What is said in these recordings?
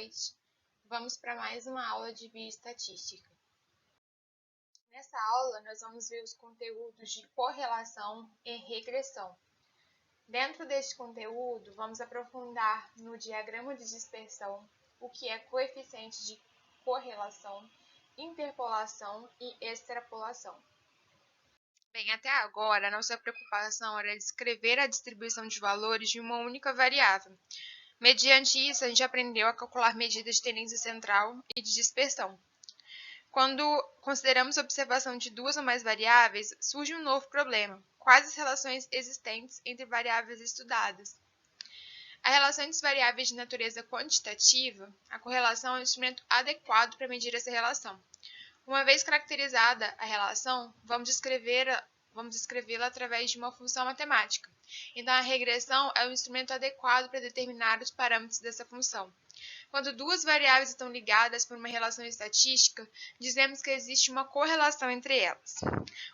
noite. Vamos para mais uma aula de bioestatística. Nessa aula, nós vamos ver os conteúdos de correlação e regressão. Dentro deste conteúdo, vamos aprofundar no diagrama de dispersão, o que é coeficiente de correlação, interpolação e extrapolação. Bem, até agora, a nossa preocupação era descrever a distribuição de valores de uma única variável. Mediante isso, a gente aprendeu a calcular medidas de tendência central e de dispersão. Quando consideramos a observação de duas ou mais variáveis, surge um novo problema: quais as relações existentes entre variáveis estudadas? A relação entre variáveis de natureza quantitativa, a correlação é um instrumento adequado para medir essa relação. Uma vez caracterizada a relação, vamos descrevê-la através de uma função matemática. Então, a regressão é o instrumento adequado para determinar os parâmetros dessa função. Quando duas variáveis estão ligadas por uma relação estatística, dizemos que existe uma correlação entre elas.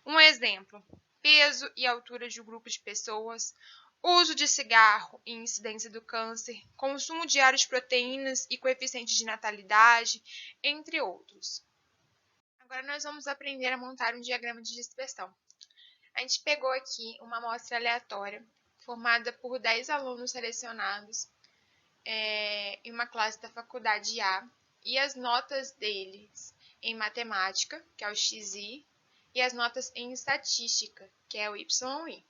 Um exemplo: peso e altura de um grupo de pessoas, uso de cigarro e incidência do câncer, consumo diário de proteínas e coeficiente de natalidade, entre outros. Agora nós vamos aprender a montar um diagrama de dispersão. A gente pegou aqui uma amostra aleatória, formada por 10 alunos selecionados em uma classe da faculdade A, e as notas deles em matemática, que é o XI, e as notas em estatística, que é o YI.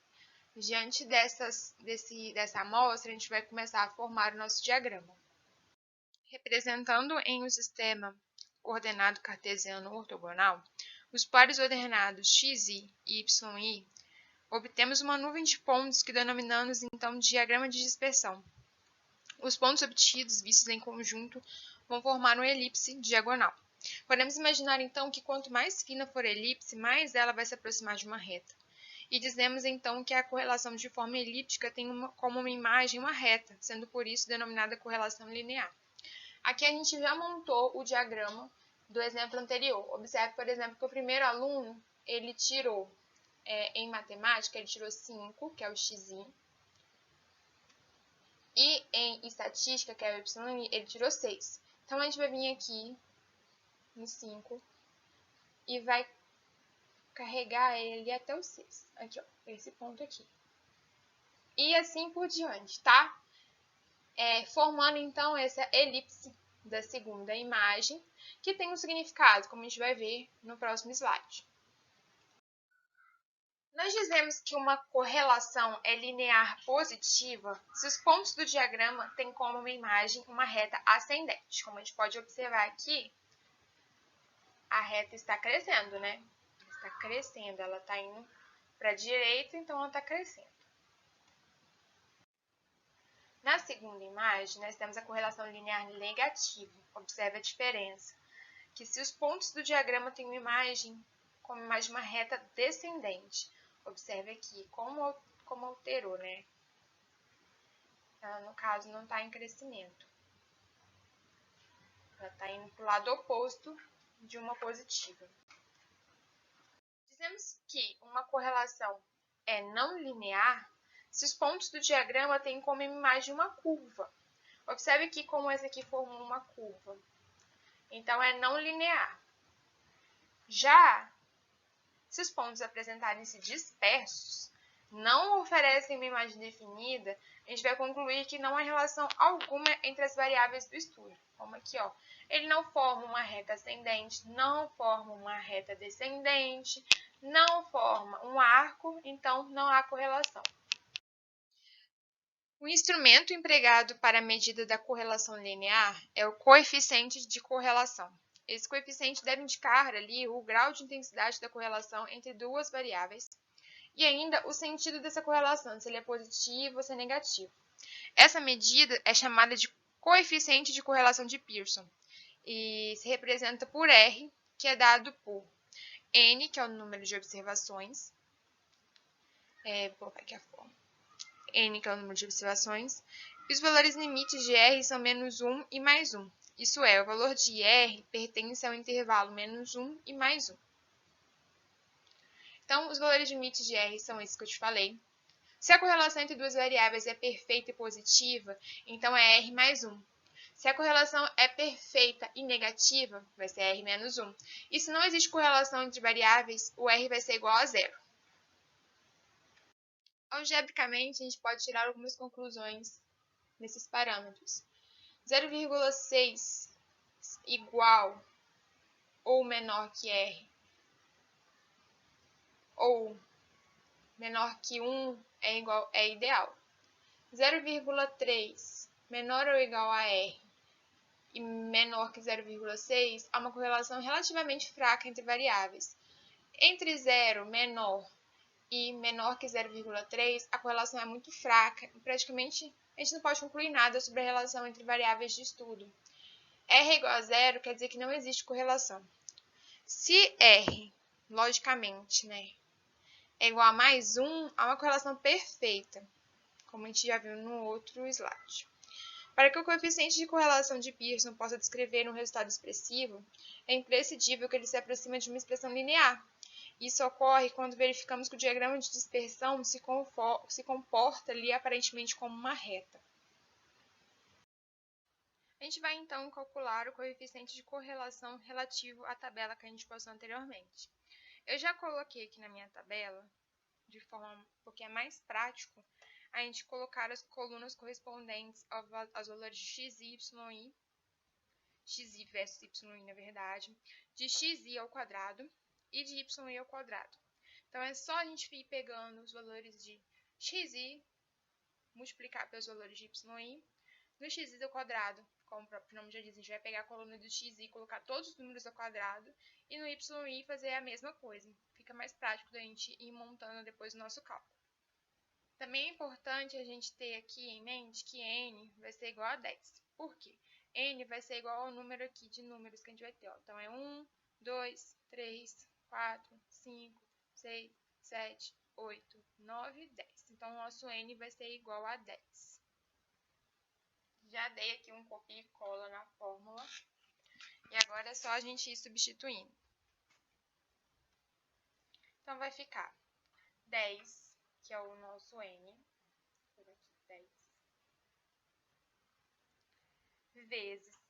Diante dessa amostra, a gente vai começar a formar o nosso diagrama. Representando em um sistema ordenado cartesiano ortogonal, os pares ordenados xi e yi, obtemos uma nuvem de pontos que denominamos então de diagrama de dispersão. Os pontos obtidos, vistos em conjunto, vão formar uma elipse diagonal. Podemos imaginar então que quanto mais fina for a elipse, mais ela vai se aproximar de uma reta. E dizemos então que a correlação de forma elíptica tem como uma imagem uma reta, sendo por isso denominada correlação linear. Aqui a gente já montou o diagrama do exemplo anterior. Observe, por exemplo, que o primeiro aluno, ele tirou, em matemática, ele tirou 5, que é o XI, e em estatística, que é o YI, ele tirou 6. Então, a gente vai vir aqui no 5 e vai carregar ele até o 6. Aqui, ó, esse ponto aqui. E assim por diante, tá? Formando, então, essa elipse da segunda imagem, que tem um significado, como a gente vai ver no próximo slide. Nós dizemos que uma correlação é linear positiva se os pontos do diagrama têm como uma imagem uma reta ascendente. Como a gente pode observar aqui, a reta está crescendo, né? Está crescendo, ela está indo para a direita, então ela está crescendo. Na segunda imagem, nós temos a correlação linear negativa. Observe a diferença, que se os pontos do diagrama têm uma imagem como imagem uma reta descendente, observe aqui como alterou, né? Ela, no caso, não está em crescimento. Ela está indo para o lado oposto de uma positiva. Dizemos que uma correlação é não linear se os pontos do diagrama têm como imagem uma curva. Observe aqui como esse aqui formou uma curva. Então, é não linear. Já se os pontos apresentarem-se dispersos, não oferecem uma imagem definida, a gente vai concluir que não há relação alguma entre as variáveis do estudo. Como aqui, ó, ele não forma uma reta ascendente, não forma uma reta descendente, não forma um arco, então não há correlação. O instrumento empregado para a medida da correlação linear é o coeficiente de correlação. Esse coeficiente deve indicar ali o grau de intensidade da correlação entre duas variáveis e ainda o sentido dessa correlação, se ele é positivo ou se é negativo. Essa medida é chamada de coeficiente de correlação de Pearson e se representa por R, que é dado por N, que é o número de observações, vou colocar aqui a forma, N, que é o número de observações, e os valores limites de R são menos 1 e mais 1. Isso é, o valor de R pertence ao intervalo menos 1 e mais 1. Então, os valores limites de R são esses que eu te falei. Se a correlação entre duas variáveis é perfeita e positiva, então é R mais 1. Se a correlação é perfeita e negativa, vai ser R menos 1. E se não existe correlação entre variáveis, o R vai ser igual a zero. Algebricamente, a gente pode tirar algumas conclusões nesses parâmetros. 0,6 igual ou menor que R, ou menor que 1 é ideal. 0,3 menor ou igual a R e menor que 0,6 há uma correlação relativamente fraca entre variáveis. Entre 0, menor, e menor que 0,3, a correlação é muito fraca e praticamente a gente não pode concluir nada sobre a relação entre variáveis de estudo. R igual a zero quer dizer que não existe correlação. Se R, logicamente, é igual a mais 1, há uma correlação perfeita, como a gente já viu no outro slide. Para que o coeficiente de correlação de Pearson possa descrever um resultado expressivo, é imprescindível que ele se aproxime de uma expressão linear. Isso ocorre quando verificamos que o diagrama de dispersão se comporta ali aparentemente como uma reta. A gente vai então calcular o coeficiente de correlação relativo à tabela que a gente passou anteriormente. Eu já coloquei aqui na minha tabela, porque é mais prático, a gente colocar as colunas correspondentes aos valores de x, y, xi versus yi, na verdade, de xi ao quadrado e de yi ao quadrado. Então, é só a gente ir pegando os valores de xi, multiplicar pelos valores de yi, no xi ao quadrado, como o próprio nome já diz, a gente vai pegar a coluna do xi e colocar todos os números ao quadrado, e no yi fazer a mesma coisa. Fica mais prático da gente ir montando depois o nosso cálculo. Também é importante a gente ter aqui em mente que n vai ser igual a 10. Por quê? N vai ser igual ao número aqui de números que a gente vai ter. Ó. Então, é 1, 2, 3, 4, 5, 6, 7, 8, 9, 10. Então, o nosso n vai ser igual a 10. Já dei aqui um copia e cola na fórmula. E agora é só a gente ir substituindo. Então, vai ficar 10, que é o nosso n. Por aqui, 10. Vezes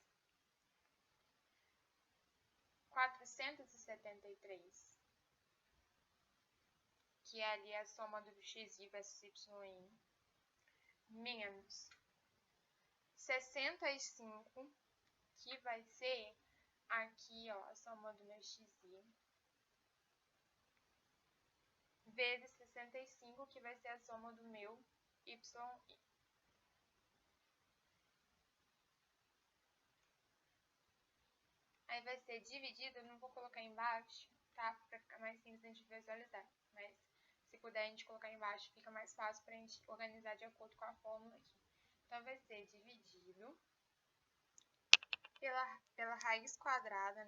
473, que é ali a soma do xi versus yi, menos 65, que vai ser aqui, ó, a soma do meu xi, vezes 65, que vai ser a soma do meu yi. Aí vai ser dividido, eu não vou colocar embaixo, tá? Pra ficar mais simples a gente visualizar. Mas se puder a gente colocar embaixo, fica mais fácil pra gente organizar de acordo com a fórmula aqui. Então, vai ser dividido pela raiz quadrada,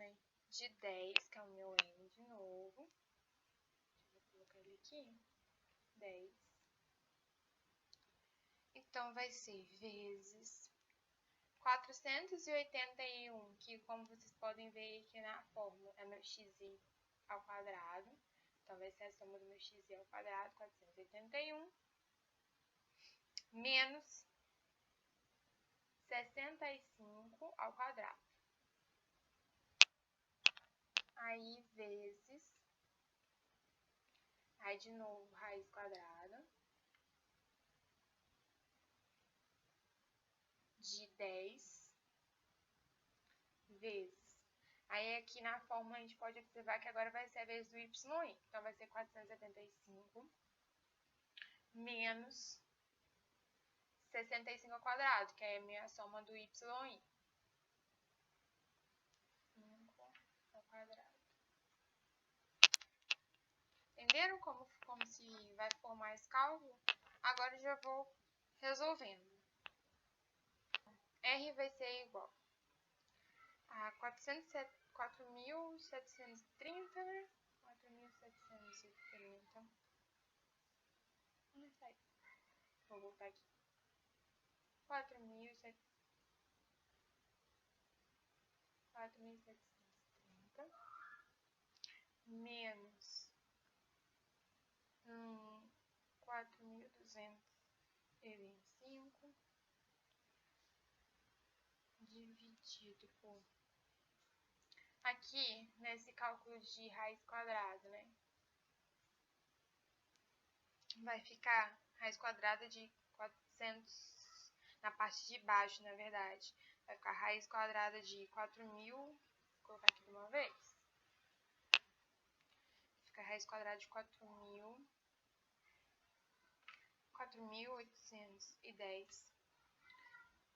de 10, que é o meu n de novo. Deixa eu colocar ele aqui. 10. Então, vai ser vezes 481, que como vocês podem ver aqui na fórmula, é meu xi ao quadrado. Então, vai ser a soma do meu xi ao quadrado, 481, menos 65 ao quadrado. Aí, vezes, aí de novo, raiz quadrada de 10 vezes. Aí aqui na fórmula a gente pode observar que agora vai ser a vez do yi. Então, vai ser 475 menos 65 ao quadrado, que é a minha soma do yi. 5 ao quadrado. Entenderam como se vai formar esse cálculo? Agora eu já vou resolvendo. R vai ser igual a 4.730, né? 4.730. Vou voltar aqui. 4.730 menos 4.225 dividido por... Aqui, nesse cálculo de raiz quadrada, né? Vai ficar raiz quadrada de 400, na parte de baixo, na verdade. Vai ficar raiz quadrada de 4.000, vou colocar aqui de uma vez. Fica raiz quadrada de 4.810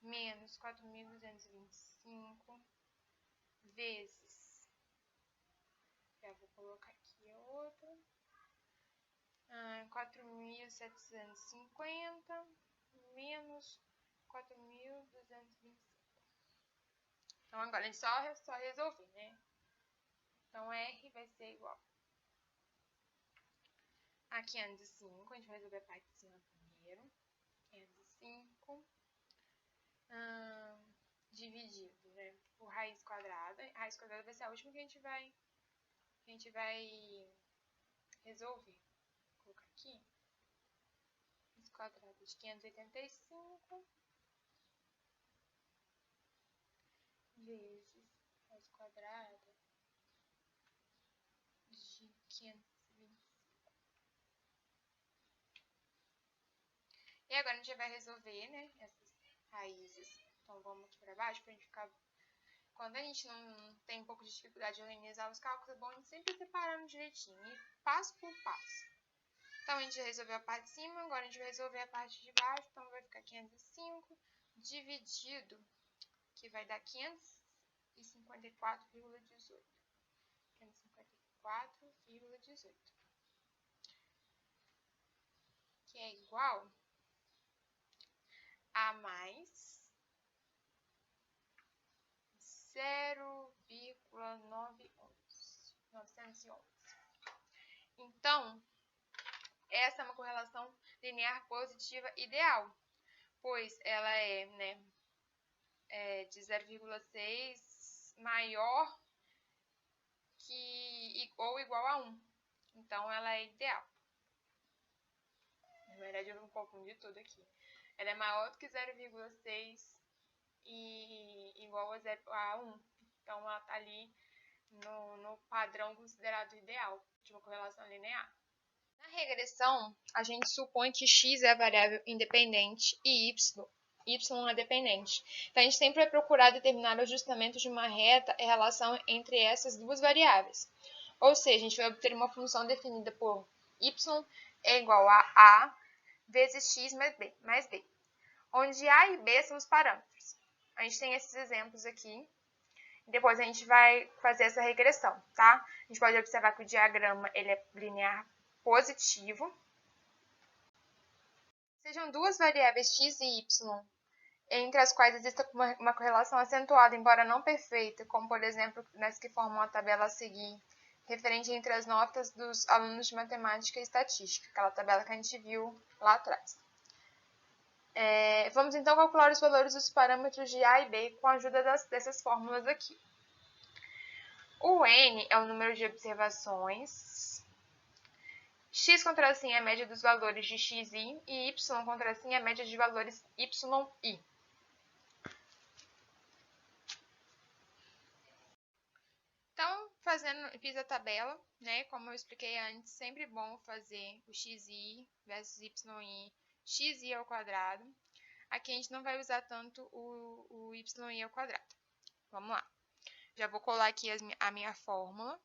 menos 4.225 vezes, já vou colocar aqui a outra, 4.750 menos 4.225. Então, agora a gente só resolver, né? Então, R vai ser igual a 505, a gente vai resolver a parte de cima primeiro, 505, dividido, né, por raiz quadrada. A raiz quadrada vai ser a última que a gente vai resolver. Vou colocar aqui, raiz quadrada de 585 vezes raiz quadrada de 525. E agora a gente vai resolver, né, essas raízes. Então, vamos aqui para baixo para a gente ficar... Quando a gente não tem um pouco de dificuldade de organizar os cálculos, é bom a gente sempre separando direitinho, e passo por passo. Então, a gente já resolveu a parte de cima, agora a gente vai resolver a parte de baixo. Então, vai ficar 505 dividido, que vai dar 554,18. 554,18. Que é igual a mais 0,911. Então, essa é uma correlação linear positiva ideal, pois ela é, né, de 0,6 maior que ou igual a 1. Então, ela é ideal. Na verdade, eu vou confundir tudo aqui. Ela é maior do que 0,6 e igual a 1. Então, ela está ali no padrão considerado ideal de uma correlação linear. Na regressão, a gente supõe que x é a variável independente e y é dependente. Então, a gente sempre vai procurar determinar o ajustamento de uma reta em relação entre essas duas variáveis. Ou seja, a gente vai obter uma função definida por y é igual a a vezes x mais b, onde a e b são os parâmetros. A gente tem esses exemplos aqui. Depois a gente vai fazer essa regressão, tá? A gente pode observar que o diagrama ele é linear positivo. Sejam duas variáveis x e y, entre as quais existe uma correlação acentuada, embora não perfeita, como por exemplo nas que formam a tabela a seguir, referente entre as notas dos alunos de matemática e estatística, aquela tabela que a gente viu lá atrás. Vamos então calcular os valores dos parâmetros de a e b com a ajuda dessas fórmulas aqui. O n é o número de observações, x com tracinho é a média dos valores de xi e y com tracinho é a média de valores yi. Então, fiz a tabela, né? Como eu expliquei antes, sempre bom fazer o xi versus yi, xi ao quadrado. Aqui a gente não vai usar tanto o yi ao quadrado. Vamos lá. Já vou colar aqui a minha fórmula.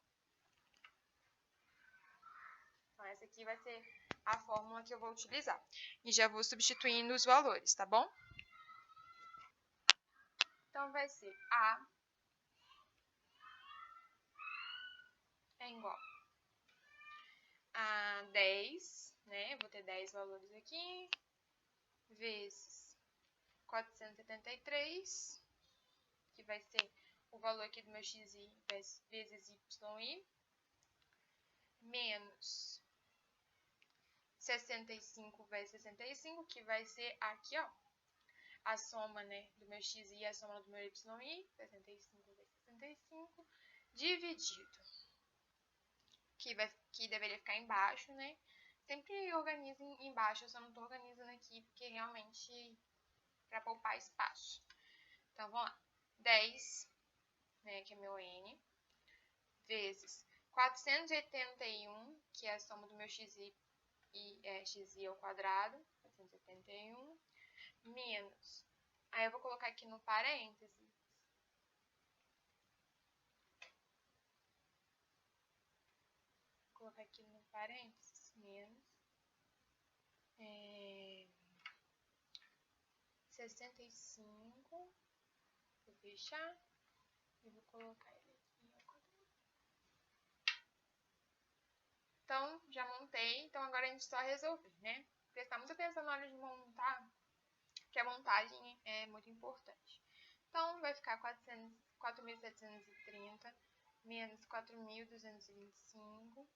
Então, essa aqui vai ser a fórmula que eu vou utilizar. E já vou substituindo os valores, tá bom? Então, vai ser A é igual a 10, né? Vou ter 10 valores aqui, vezes 473, que vai ser o valor aqui do meu xi vezes yi, menos 65 vezes 65, que vai ser aqui, ó, a soma, né, do meu xi e a soma do meu yi, 65 vezes 65, dividido, que deveria ficar embaixo, né? Sempre organiza embaixo, eu só não estou organizando aqui porque realmente para poupar espaço. Então, vamos lá. 10, né, que é meu n, vezes 481, que é a soma do meu xi ao quadrado, 481, menos, aí eu vou colocar aqui no parênteses, menos 65, vou fechar e vou colocar ele aqui ao quadrado. Então, já montei, então agora a gente só resolver, né? Prestar muita atenção na hora de montar, porque a montagem é muito importante. Então, vai ficar 4.730 menos 4.225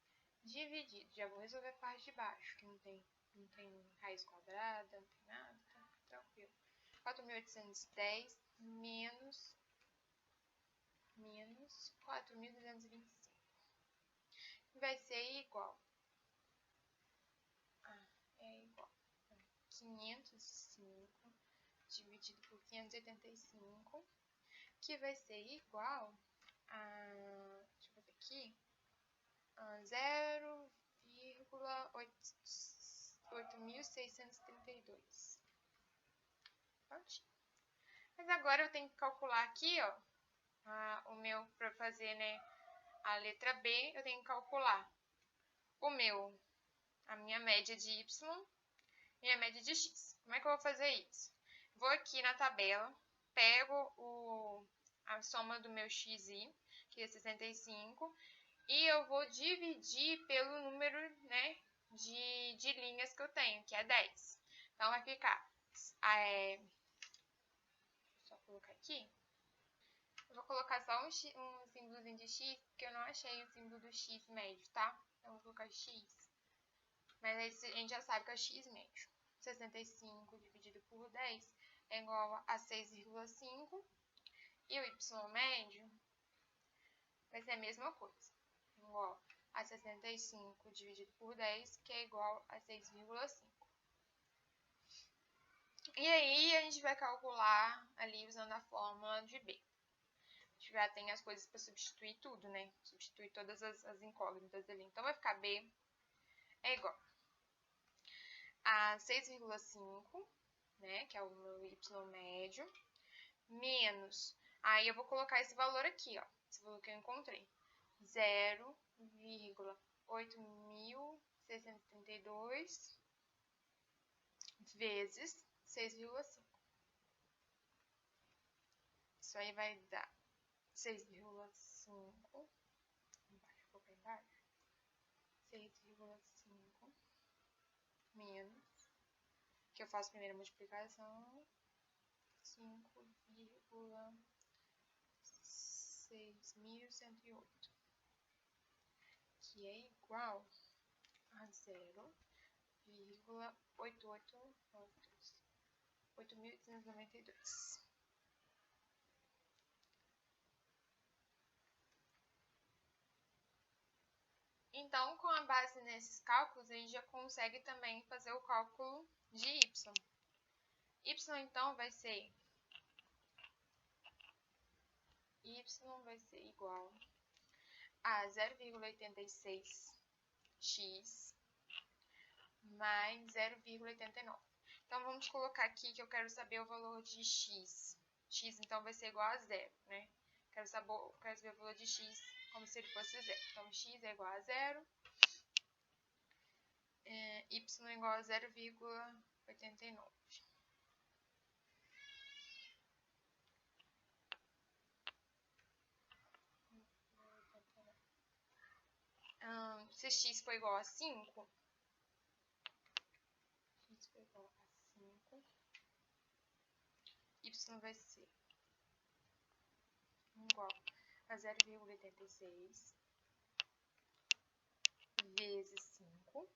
dividido. Já vou resolver a parte de baixo, que não tem raiz quadrada, não tem nada, tá tranquilo. 4.810 menos 4.225. Vai ser igual a 505 dividido por 585, que vai ser igual a, deixa eu fazer aqui, 0,8632. Prontinho. Mas agora eu tenho que calcular aqui, ó, para fazer, né, a letra B, eu tenho que calcular a minha média de y e a média de x. Como é que eu vou fazer isso? Vou aqui na tabela, pego a soma do meu xi, que é 65, e eu vou dividir pelo número, né, de linhas que eu tenho, que é 10. Então, vai ficar, só colocar aqui, eu vou colocar só um símbolozinho de x, porque eu não achei o símbolo do x médio, tá? Então, eu vou colocar x, mas a gente já sabe que é x médio. 65 dividido por 10 é igual a 6,5, e o y médio vai ser a mesma coisa, igual a 65 dividido por 10, que é igual a 6,5. E aí, a gente vai calcular ali usando a fórmula de B. A gente já tem as coisas para substituir tudo, né? Substituir todas as incógnitas ali. Então, vai ficar B é igual a 6,5, né? Que é o meu y médio, menos, aí eu vou colocar esse valor aqui, ó. Esse valor que eu encontrei. 0,8632 vezes 6,5. Isso aí vai dar 6,5, embaixo, 6,5 menos, que eu faço a primeira multiplicação, 5,6108, que é igual a 0,8892. Então, com a base nesses cálculos, a gente já consegue também fazer o cálculo de y. Y, então, vai ser igual a 0,86x mais 0,89. Então, vamos colocar aqui que eu quero saber o valor de x. X, então, vai ser igual a zero, né? Quero saber o valor de x como se ele fosse zero. Então, x é igual a zero. Y é igual a 0,89. Se x for igual a 5, y vai ser igual a 0,86 vezes 5,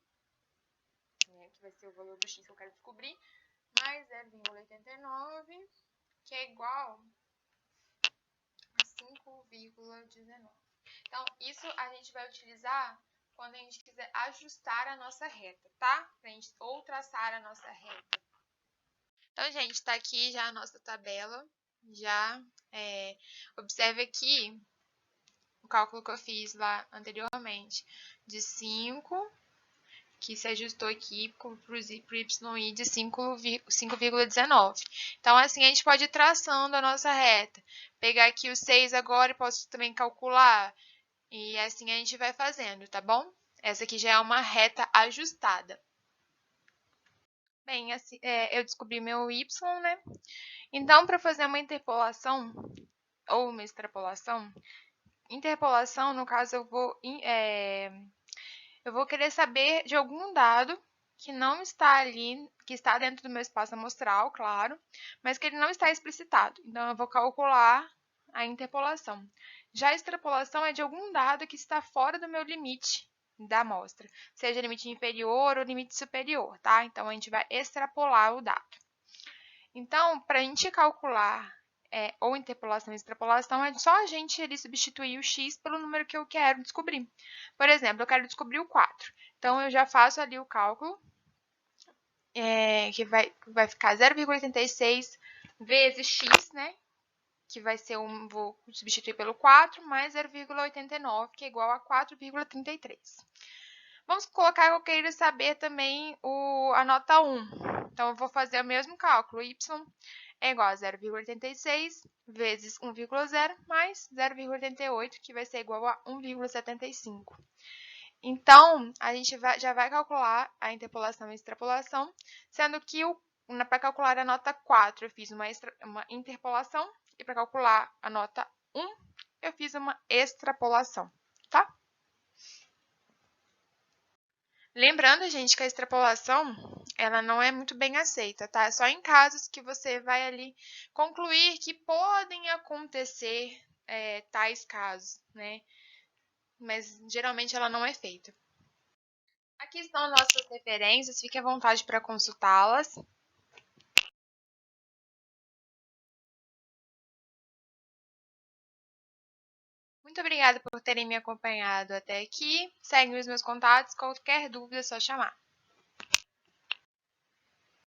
né, que vai ser o valor do x que eu quero descobrir, mais 0,89, que é igual a 5,19. Então, isso a gente vai utilizar quando a gente quiser ajustar a nossa reta, tá? Ou traçar a nossa reta. Então, gente, tá aqui já a nossa tabela, Já observe aqui o cálculo que eu fiz lá anteriormente, de 5, que se ajustou aqui para o YI de 5,19. Então, assim, a gente pode ir traçando a nossa reta. Pegar aqui o 6 agora e posso também calcular. E assim a gente vai fazendo, tá bom? Essa aqui já é uma reta ajustada. Bem, assim, eu descobri meu y, né? Então, para fazer uma interpolação ou uma extrapolação, interpolação, no caso, eu vou querer saber de algum dado que não está ali, que está dentro do meu espaço amostral, claro, mas que ele não está explicitado. Então, eu vou calcular a interpolação. Já a extrapolação é de algum dado que está fora do meu limite da amostra, seja limite inferior ou limite superior, tá? Então, a gente vai extrapolar o dado. Então, para a gente calcular ou interpolação e extrapolação, é só a gente ali substituir o x pelo número que eu quero descobrir. Por exemplo, eu quero descobrir o 4. Então, eu já faço ali o cálculo, que vai ficar 0,86 vezes x, né? Que vai ser vou substituir pelo 4, mais 0,89, que é igual a 4,33. Vamos colocar que eu queira saber também a nota 1. Então, eu vou fazer o mesmo cálculo. Y é igual a 0,86 vezes 1,0 mais 0,88, que vai ser igual a 1,75. Então, a gente já vai calcular a interpolação e extrapolação, sendo que para calcular a nota 4 eu fiz uma interpolação e para calcular a nota 1 eu fiz uma extrapolação, tá? Lembrando, gente, que a extrapolação, ela não é muito bem aceita, tá? É só em casos que você vai ali concluir que podem acontecer tais casos, né? Mas geralmente ela não é feita. Aqui estão nossas referências, fique à vontade para consultá-las. Muito obrigada por terem me acompanhado até aqui. Seguem os meus contatos, qualquer dúvida é só chamar.